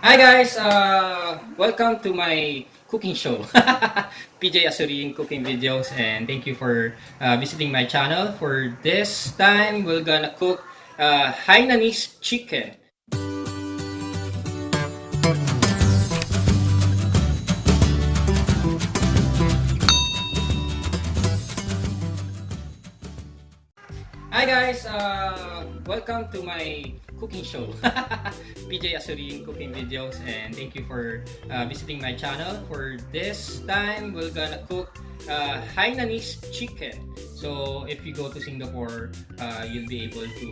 Hi guys, welcome to my cooking show, PJ Asurin cooking videos, and thank you for visiting my channel. For this time, we're gonna cook Hainanese chicken. Hi guys, welcome to my cooking show, PJ Asurin cooking videos, and thank you for visiting my channel. For this time, we're gonna cook Hainanese chicken. So if you go to Singapore, you'll be able to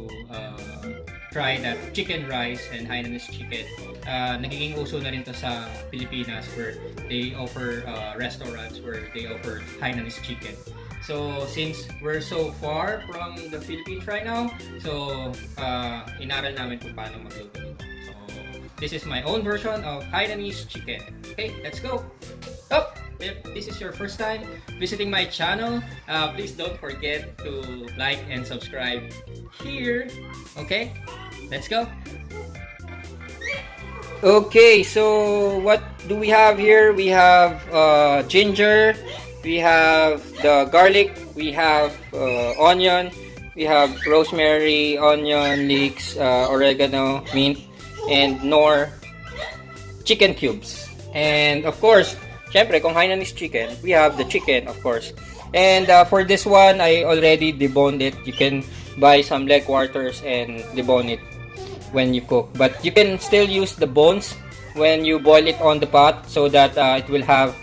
try that chicken rice and Hainanese chicken. Nagiging uso na rin to sa Pilipinas where they offer restaurants where they offer Hainanese chicken. So, since we're so far from the Philippines right now, so, inaral namin kung paano magluto nito. So, this is my own version of Hainanese chicken. Okay, let's go! Oh, if this is your first time visiting my channel, please don't forget to like and subscribe here. Okay, let's go! Okay, so what do we have here? We have ginger, we have the garlic, we have onion, we have rosemary, onion leeks, oregano, mint, and nor chicken cubes. And of course, syempre kung Hainanese chicken, we have the chicken, of course. And for this one, I already deboned it. You can buy some leg quarters and debone it when you cook, but you can still use the bones when you boil it on the pot so that it will have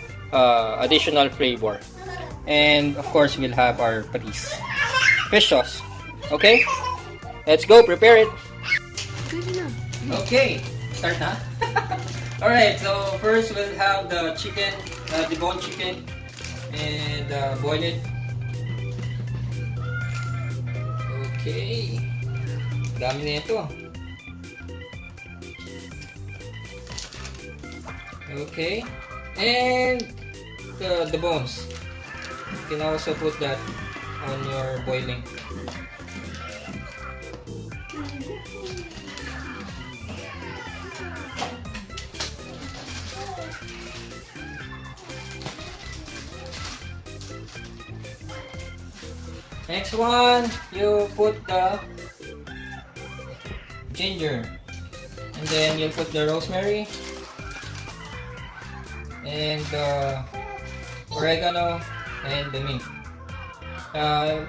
additional flavor. And of course, we'll have our patis fish sauce. Okay, let's go prepare it. Okay, start na. Alright, so first we'll have the chicken, deboned chicken, and boil it. Okay, dami na ito. Okay, and the bones. You can also put that on your boiling. Next one, you put the ginger, and then you put the rosemary and the oregano and the mint.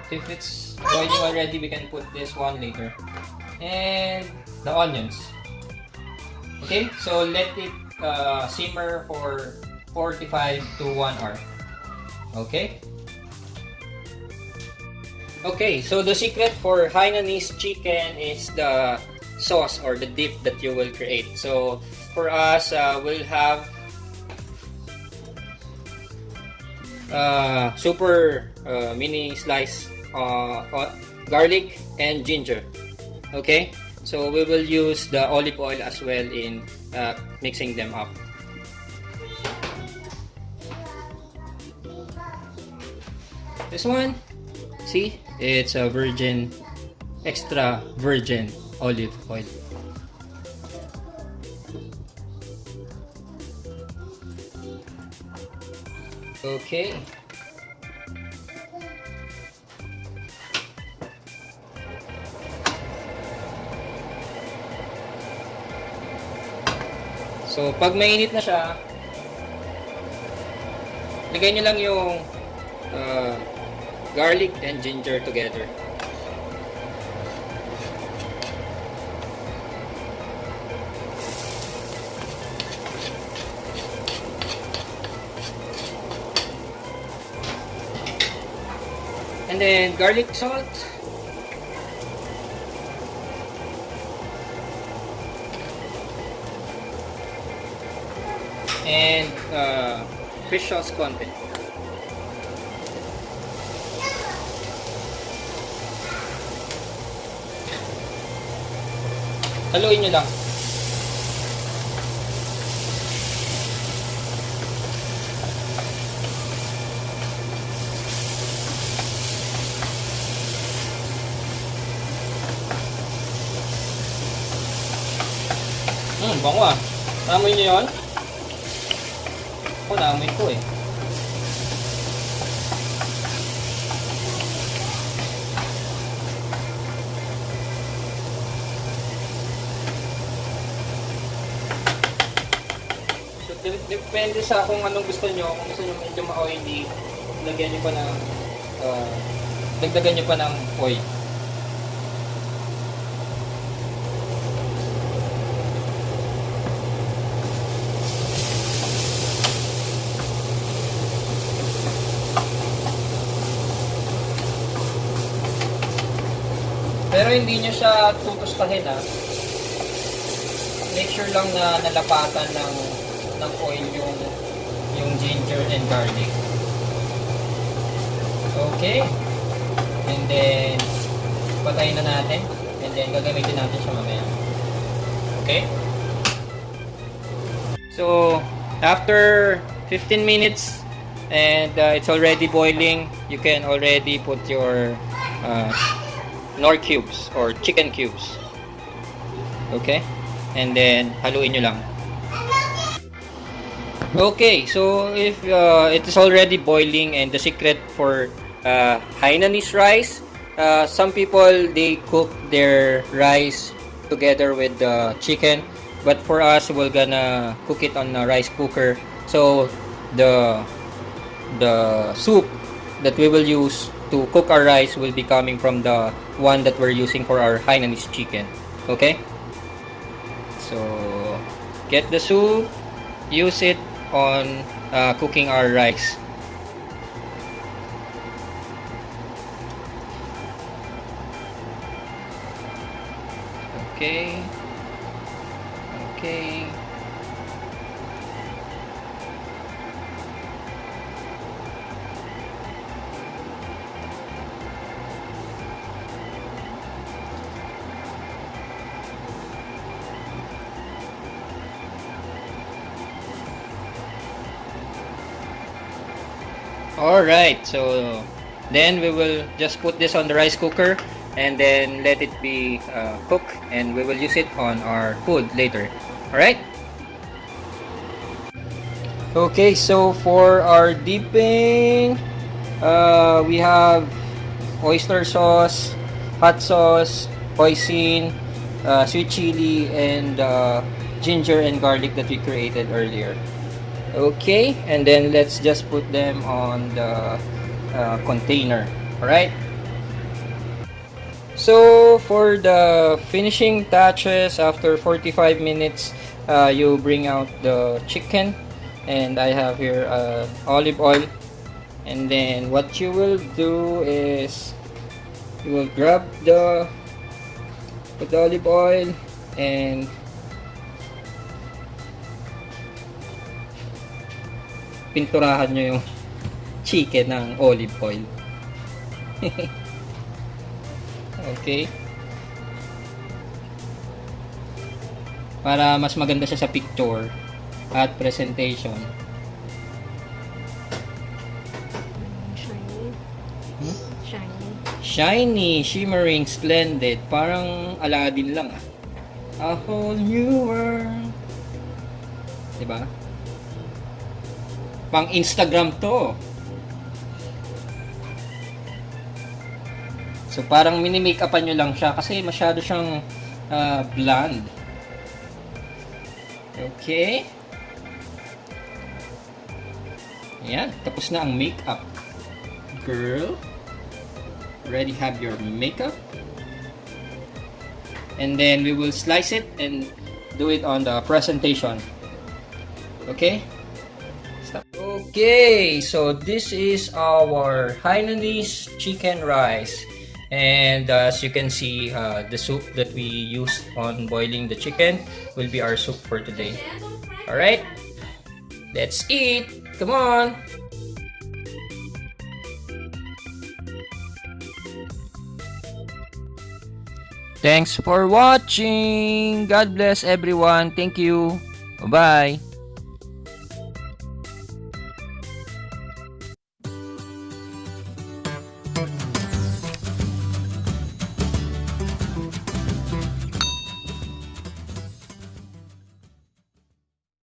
If it's boiling already, we can put this one later. And the onions. Okay, so let it simmer for 45 to 1 hour. Okay? Okay, so the secret for Hainanese chicken is the sauce or the dip that you will create. So for us, we'll have super mini slice garlic and ginger. Okay, so we will use the olive oil as well in mixing them up. This one, see, it's a virgin, extra virgin olive oil. Okay. So, pag mainit na siya, lagay nyo lang yung garlic and ginger together. And then garlic salt. And fish sauce konti. Haluin nyo lang. Bango ah. Naamoy nyo yun? Ako, naamoy ko eh. So, depende sa kung anong gusto nyo. Kung gusto nyo medyo ma-oily, lagyan nyo pa ng dagdagan nyo pa ng oil. Pero hindi nyo siya tutustahin ha. Make sure lang na nalapatan ng oil yung ginger and garlic. Okay. And then patayin na natin. And then gagamitin natin siya mamaya. Okay? So, after 15 minutes and it's already boiling, you can already put your nor cubes or chicken cubes. Okay? And then haluin nyo lang. Okay, so if it is already boiling, and the secret for Hainanese rice, some people they cook their rice together with the chicken, but for us we're gonna cook it on a rice cooker. So the soup that we will use to cook our rice will be coming from the one that we're using for our Hainanese chicken. Okay? So, get the soup, use it on cooking our rice. Okay. Okay. Alright, so then we will just put this on the rice cooker and then let it be cooked, and we will use it on our food later. Alright? Okay, so for our dipping, we have oyster sauce, hot sauce, hoisin, sweet chili, and ginger and garlic that we created earlier. Okay, and then let's just put them on the container. Alright, so for the finishing touches, after 45 minutes you bring out the chicken, and I have here olive oil, and then what you will do is you will grab the olive oil and pinturahan nyo yung chicken ng olive oil. Okay, para mas maganda siya sa picture at presentation. Shiny. Shiny. Shiny, shimmering, splendid. Parang Aladdin lang ah. A whole new world. Diba? Pang Instagram to. So parang mini-make-upan nyo lang siya kasi masyado siyang bland. Okay. Ayan, tapos na ang makeup. Girl, already have your makeup. And then we will slice it and do it on the presentation. Okay? Okay, so this is our Hainanese chicken rice, and as you can see, the soup that we used on boiling the chicken will be our soup for today. Alright, let's eat! Come on! Thanks for watching! God bless everyone! Thank you! Bye-bye!